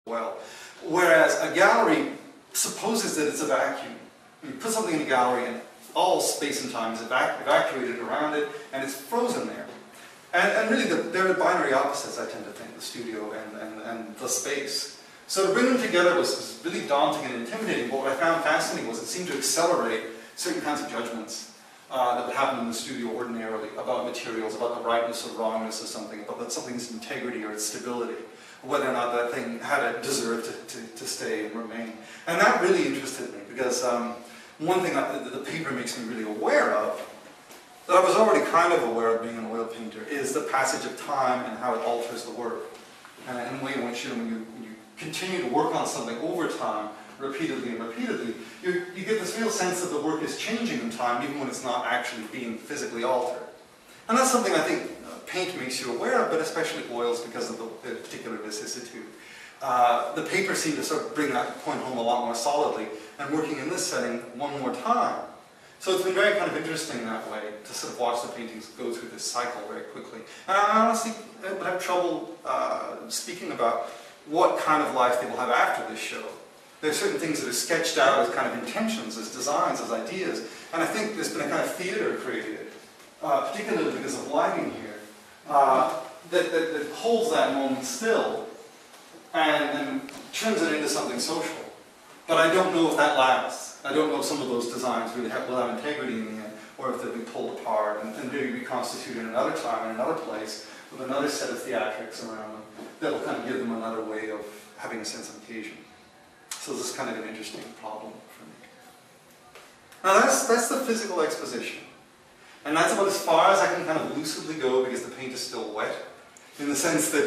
well. Whereas a gallery supposes that it's a vacuum. You put something in a gallery and all space and time is evacuated around it and it's frozen there. And really they're binary opposites, I tend to think, the studio and the space. So to bring them together was really daunting and intimidating, but what I found fascinating was it seemed to accelerate certain kinds of judgments that would happen in the studio ordinarily about materials, about the rightness or wrongness of something, about something's integrity or its stability, whether or not that thing had a deserve to stay and remain. And that really interested me because one thing that the paper makes me really aware of, that I was already kind of aware of being an oil painter, is the passage of time and how it alters the work. And the way in which when you continue to work on something over time, repeatedly and repeatedly, you get this real sense that the work is changing in time even when it's not actually being physically altered. And that's something I think paint makes you aware of, but especially oils because of the particular vicissitude. The paper seemed to sort of bring that point home a lot more solidly, and working in this setting one more time. So it's been very kind of interesting that way to sort of watch the paintings go through this cycle very quickly. And I honestly would have trouble speaking about what kind of life they will have after this show. There are certain things that are sketched out as kind of intentions, as designs, as ideas, and I think there's been a kind of theater created, particularly because of lighting here, that holds that moment still and turns it into something social. But I don't know if that lasts. I don't know if some of those designs really will have integrity in the end, or if they'll be pulled apart and really reconstituted in another time, in another place, with another set of theatrics around them, that will kind of give them another way of having a sense of occasion. So this is kind of an interesting problem for me. Now that's the physical exposition. And that's about as far as I can kind of lucidly go because the paint is still wet. In the sense that,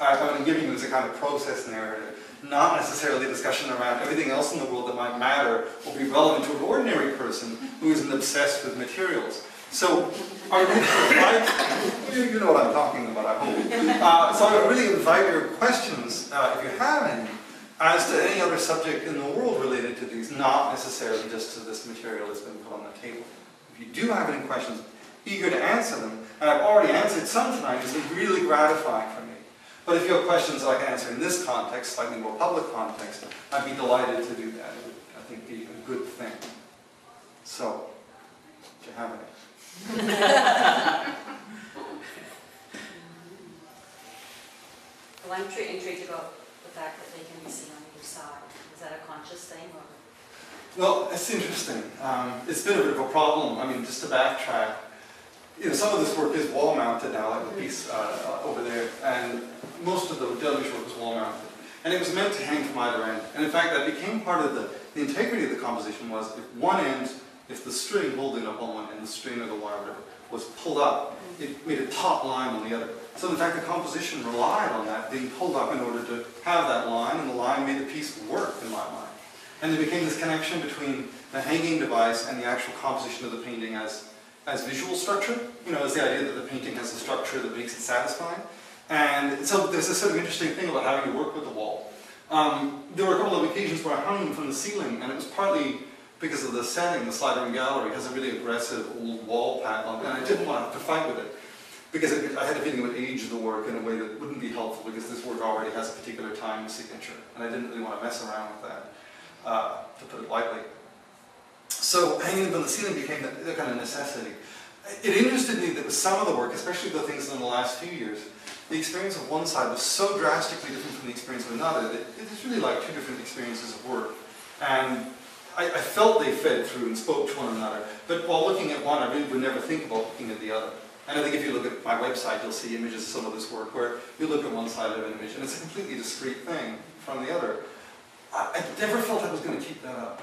I'm giving you as a kind of process narrative, not necessarily a discussion around everything else in the world that might matter or be relevant to an ordinary person who isn't obsessed with materials. So I really invite, you know what I'm talking about, I hope. So I really invite your questions, if you have any, as to any other subject in the world related to these, not necessarily just to this material that's been put on the table. If you do have any questions, eager to answer them, and I've already answered some tonight, it's been really gratifying for me. But if you have questions that I can answer in this context, slightly more public context, I'd be delighted to do that. It would, I think, be a good thing. So, do you have any? Well, I'm intrigued about the fact that they can be seen on either side. Is that a conscious thing? Or? Well, it's interesting. It's been a bit of a problem. I mean, just to backtrack, some of this work is wall-mounted now, like the piece over there, and most of the deluge work was wall-mounted. And it was meant to hang from either end. And in fact, that became part of the integrity of the composition was if one end, if the string holding up on one end, the string or the wire, whatever, was pulled up, it made a taut line on the other. So in fact, the composition relied on that being pulled up in order to have that line, and the line made the piece work, in my mind. And there became this connection between the hanging device and the actual composition of the painting as visual structure, as the idea that the painting has a structure that makes it satisfying. And so there's this sort of interesting thing about how you work with the wall. There were a couple of occasions where I hung them from the ceiling, and it was partly because of the setting. The slide room gallery has a really aggressive old wall pattern, and I didn't want to have to fight with it, because I had a feeling it would age the work in a way that wouldn't be helpful, because this work already has a particular time signature, and I didn't really want to mess around with that, to put it lightly. So hanging them from the ceiling became a kind of necessity. It interested me that with some of the work, especially the things in the last few years, the experience of one side was so drastically different from the experience of another that it was really like two different experiences of work. And I felt they fed through and spoke to one another, but while looking at one, I really would never think about looking at the other. And I think if you look at my website, you'll see images of some of this work where you look at one side of an image and it's a completely discrete thing from the other. I never felt I was going to keep that up.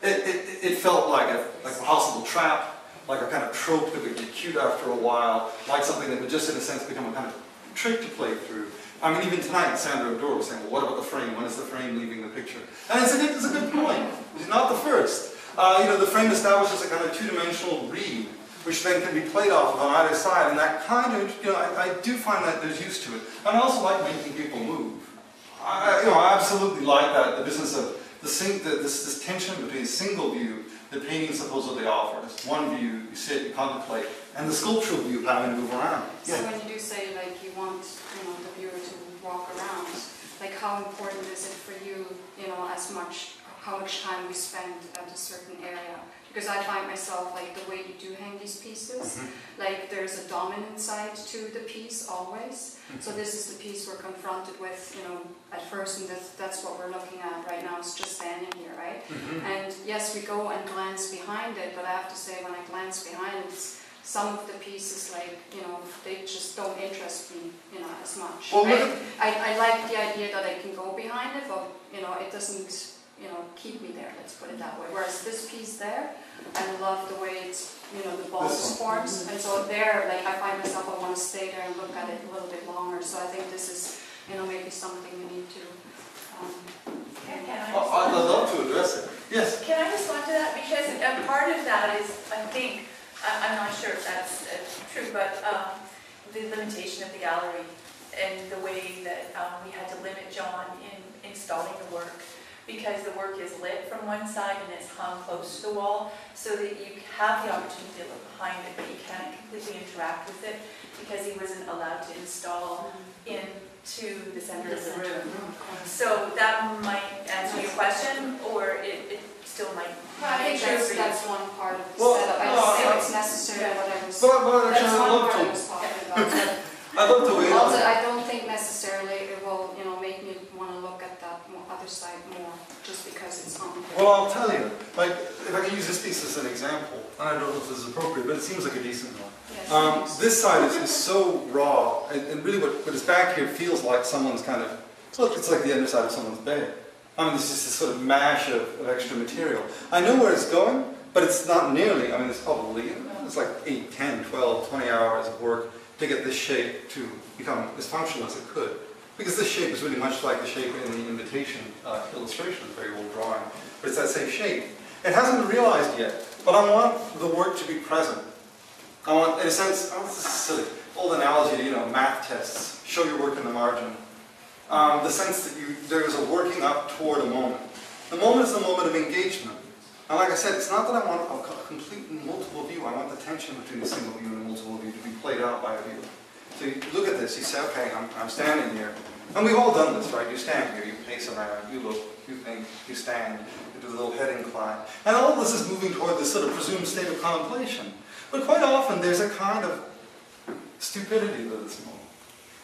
It felt like a possible trap, like a kind of trope that would get cute after a while, like something that would just in a sense become a kind of trick to play through. I mean, even tonight, Sandra O'Dore was saying, well, what about the frame? When is the frame leaving the picture? And it's a good point. It's not the first. The frame establishes a kind of two-dimensional reed, which then can be played off of on either side, and that kind of, I do find that there's use to it. And I also like making people move. I absolutely like that, the business of this tension between a single view that painting supposedly offers. One view, you sit, you contemplate, and the sculptural view of having to move around. So when you do say, like, you want the viewer to walk around, how important is it for you, you know, how much time we spend at a certain area. Because I find myself, like, the way you do hang these pieces, like, there's a dominant side to the piece always. So this is the piece we're confronted with, you know, at first, and that's what we're looking at right now. It's just standing here, right? And yes, we go and glance behind it, but I have to say, when I glance behind it, some of the pieces, like, you know, they just don't interest me, you know, as much. Well, I like the idea that I can go behind it, but, you know, it doesn't, you know, keep me there, let's put it that way. Whereas this piece there, I love the way it's, you know, the bulbous forms. And so there, like, I find myself, I want to stay there and look at it a little bit longer. So I think this is, you know, maybe something we need to... I'd love to address it. Yes? Can I respond to that? Because part of that is, I think, I'm not sure if that's true, but the limitation of the gallery and the way that we had to limit John in installing the work, because the work is lit from one side and it's hung close to the wall, so that you have the opportunity to look behind it, but you can't completely interact with it, because he wasn't allowed to install into the center of the room. So that might answer your question, or it still might. I think that's one part of the setup. I just say it's necessary, whatever. That's one part I was talking about. I'd love to weigh on Also, it. I don't think necessarily it will, you know, make me want to look at that other side more, just because it's on there. Well, I'll tell you, like, if I can use this piece as an example, and I don't know if this is appropriate, but it seems like a decent one. Yes, this side is so raw, and really what is back here feels like someone's kind of, look, it's like the underside of someone's bed. I mean, there's just this sort of mash of extra material. I know where it's going, but it's not nearly, I mean, it's probably, it's like 8, 10, 12, 20 hours of work to get this shape to become as functional as it could. Because this shape is really much like the shape in the invitation illustration, a very old drawing. But it's that same shape. It hasn't been realized yet, but I want the work to be present. I want, in a sense, oh, this is silly, old analogy to, you know, math tests. Show your work in the margin. The sense that there is a working up toward a moment. The moment is the moment of engagement. And like I said, it's not that I want a complete multiple view. I want the tension between a single view and a multiple view to be played out by a viewer. So you look at this, you say, okay, I'm standing here. And we've all done this, right? You stand here, you pace around, you look, you think, you stand, you do the little head incline. And all of this is moving toward this sort of presumed state of contemplation. But quite often there's a kind of stupidity to this moment.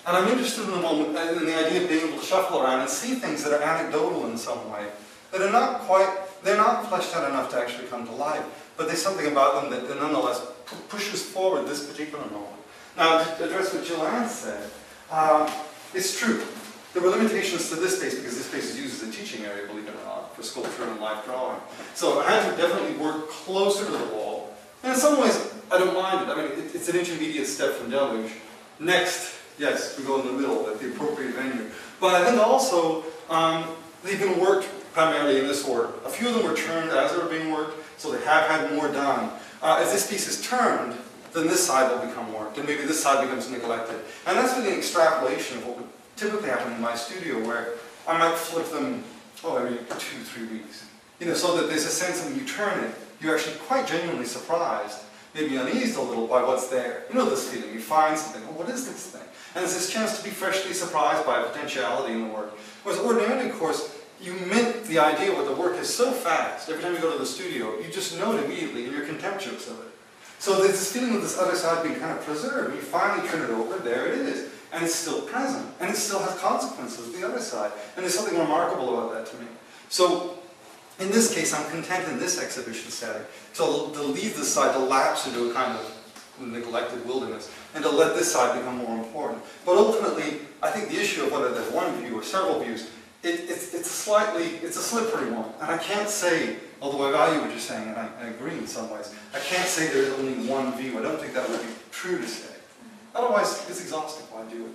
And I'm interested in the moment, in the idea of being able to shuffle around and see things that are anecdotal in some way, that are not quite, they're not fleshed out enough to actually come to life, but there's something about them that nonetheless pushes forward this particular moment. Now, to address what Joanne said, it's true. There were limitations to this space because this space is used as a teaching area, believe it or not, for sculpture and life drawing. So I had to definitely work closer to the wall. And in some ways, I don't mind it. I mean, it's an intermediate step from deluge. Next, yes, we go in the middle at the appropriate venue. But I think also, they've been worked primarily in this order. A few of them were turned as they were being worked, so they have had more done. As this piece is turned, then this side will become worked, and maybe this side becomes neglected. And that's really an extrapolation of what would typically happen in my studio, where I might flip them, every 2-3 weeks. You know, so that there's a sense that when you turn it, you're actually quite genuinely surprised, maybe uneased a little by what's there. You know this feeling, you find something, what is this thing? And there's this chance to be freshly surprised by a potentiality in the work. Whereas ordinarily, of course, you mint the idea of what the work is so fast, every time you go to the studio, you just know it immediately and you're contemptuous of it. So there's this feeling of this other side being kind of preserved. You finally turn it over, there it is. And it's still present. And it still has consequences, the other side. And there's something remarkable about that to me. So in this case, I'm content in this exhibition setting to leave this side to lapse into a kind of neglected wilderness and to let this side become more important. But ultimately, I think the issue of whether there's one view or several views, it's a slippery one. And I can't say, although I value what you're saying, and I agree in some ways, I can't say there's only one view. I don't think that would be true to say. Otherwise, it's exhausting. Why do it?